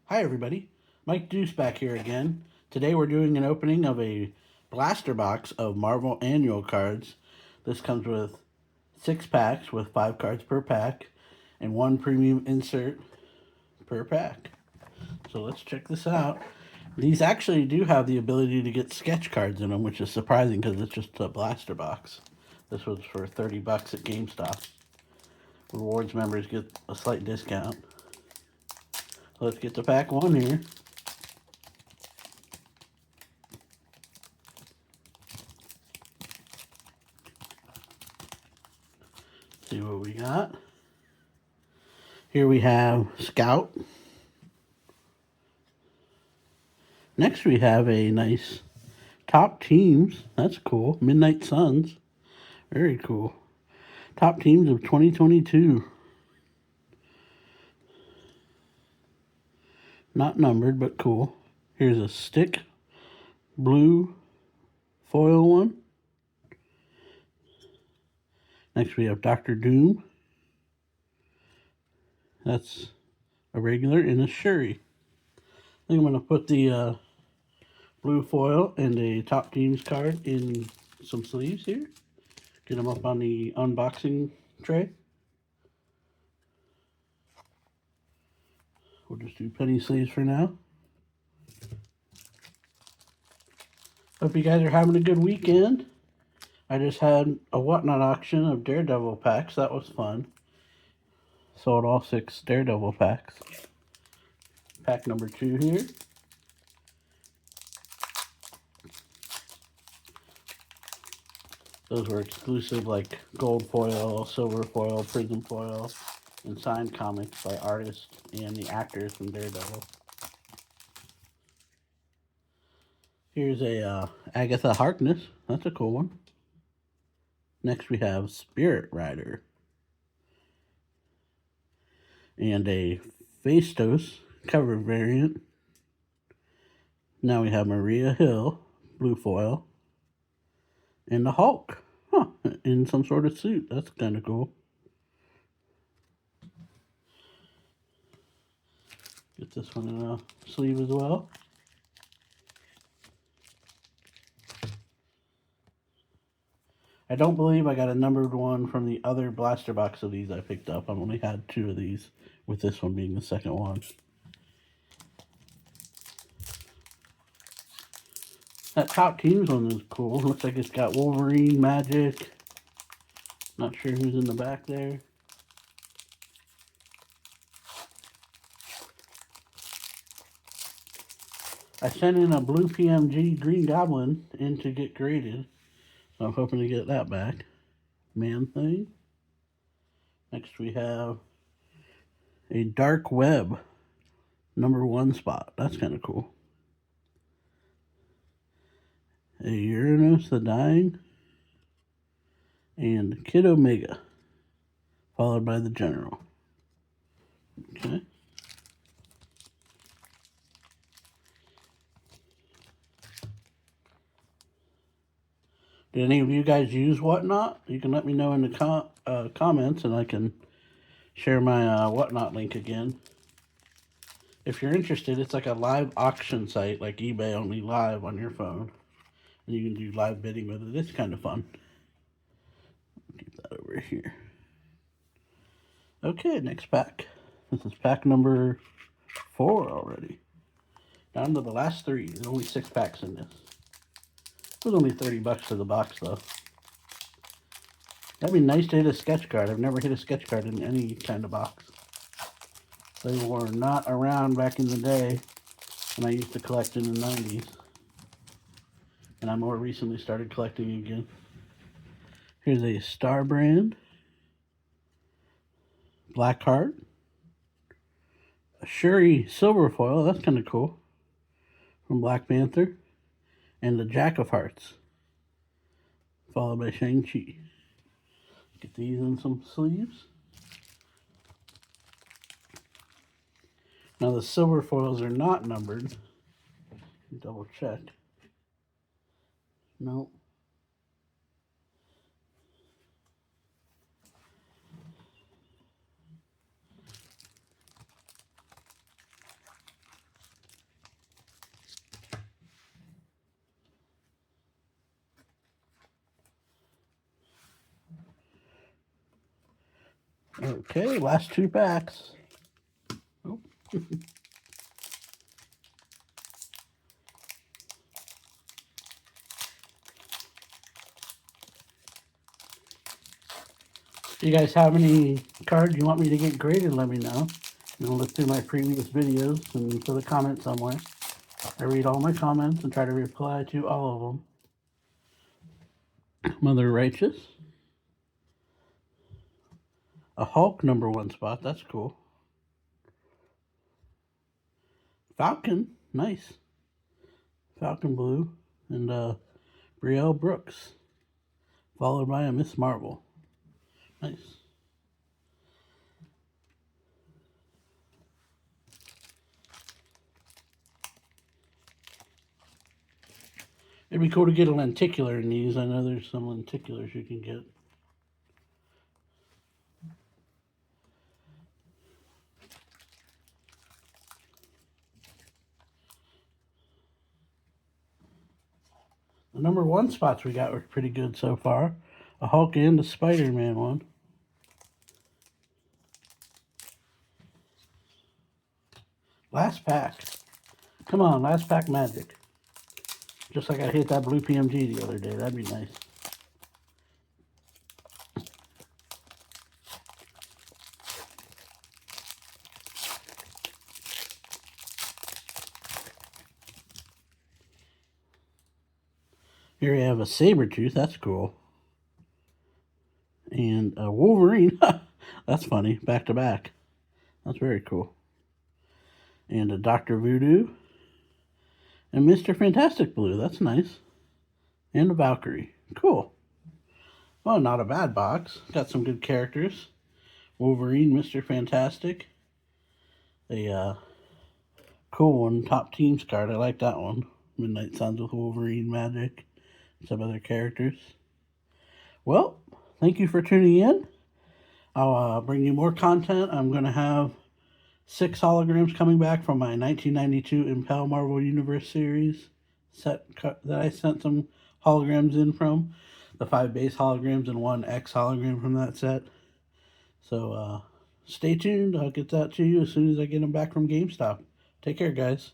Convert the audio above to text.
Hi, everybody. Mike Deuce back here again. Today we're doing an opening of a blaster box of Marvel annual cards. This comes with 6 packs with 5 cards per pack and one premium insert per pack. So let's check this out. These actually do have the ability to get sketch cards in them, which is surprising because it's just a blaster box. This was for $30 at GameStop. Rewards members get a slight discount. Let's get to pack one here. See what we got. Here we have Scout. Next we have a nice top teams. That's cool. Midnight Suns. Very cool. Top teams of 2022. Not numbered, but cool. Here's a stick blue foil one. Next we have Doctor Doom. That's a regular and a Shuri. I think I'm going to put the blue foil and a top teams card in some sleeves here. Get them up on the unboxing tray. We'll just do penny sleeves for now. Hope you guys are having a good weekend. I just had a Whatnot auction of Daredevil packs. That was fun. Sold all 6 Daredevil packs. Pack number 2 here. Those were exclusive, like gold foil, silver foil, prism foil, and signed comics by artists and the actors from Daredevil. Here's a Agatha Harkness. That's a cool one. Next we have Spirit Rider. And a Phastos cover variant. Now we have Maria Hill, blue foil. And the Hulk. Huh, in some sort of suit. That's kind of cool. Get this one in a sleeve as well. I don't believe I got a numbered one from the other blaster box of these I picked up. I've only had 2 of these, with this one being the second one. That top teams one is cool. Looks like it's got Wolverine, Magic. Not sure who's in the back there. I sent in a blue PMG Green Goblin in to get graded. So I'm hoping to get that back. Man Thing. Next we have a Dark Web number 1 spot. That's kind of cool. A Uranus the Dying. And Kid Omega. Followed by the General. Okay. Did any of you guys use Whatnot? You can let me know in the comments and I can share my Whatnot link again. If you're interested, it's like a live auction site like eBay, only live on your phone. And you can do live bidding with it. It's kind of fun. Keep that over here. Okay, next pack. This is pack number 4 already. Down to the last 3. There's only 6 packs in this. It was only $30 for the box though. That'd be nice to hit a sketch card. I've never hit a sketch card in any kind of box. They were not around back in the day when I used to collect in the 90s. And I more recently started collecting again. Here's a Star Brand, Blackheart, a Shuri Silver Foil, that's kind of cool, from Black Panther, and the Jack of Hearts, followed by Shang-Chi. Get these in some sleeves. Now the silver foils are not numbered. Double check. Nope. Okay, last 2 packs. Oh. If you guys have any cards you want me to get graded, let me know. And I'll look through my previous videos and put a comment somewhere. I read all my comments and try to reply to all of them. Mother Righteous. A Hulk #1 spot. That's cool. Falcon. Nice. Falcon Blue. And Brielle Brooks. Followed by a Miss Marvel. Nice. It'd be cool to get a lenticular in these. I know there's some lenticulars you can get. The #1 spots we got were pretty good so far. A Hulk and a Spider-Man one. Last pack. Come on, last pack magic. Just like I hit that blue PMG the other day. That'd be nice. Here we have a Sabretooth. That's cool. And a Wolverine. That's funny. Back to back. That's very cool. And a Dr. Voodoo. And Mr. Fantastic Blue. That's nice. And a Valkyrie. Cool. Well, not a bad box. Got some good characters. Wolverine, Mr. Fantastic. A cool one. Top Teams card. I like that one. Midnight Suns with Wolverine, Magic. Some other characters. Well, thank you for tuning in. I'll bring you more content. I'm going to have 6 holograms coming back from my 1992 Impel Marvel Universe series set that I sent some holograms in from. The 5 base holograms and 1 X hologram from that set. So stay tuned. I'll get that to you as soon as I get them back from GameStop. Take care, guys.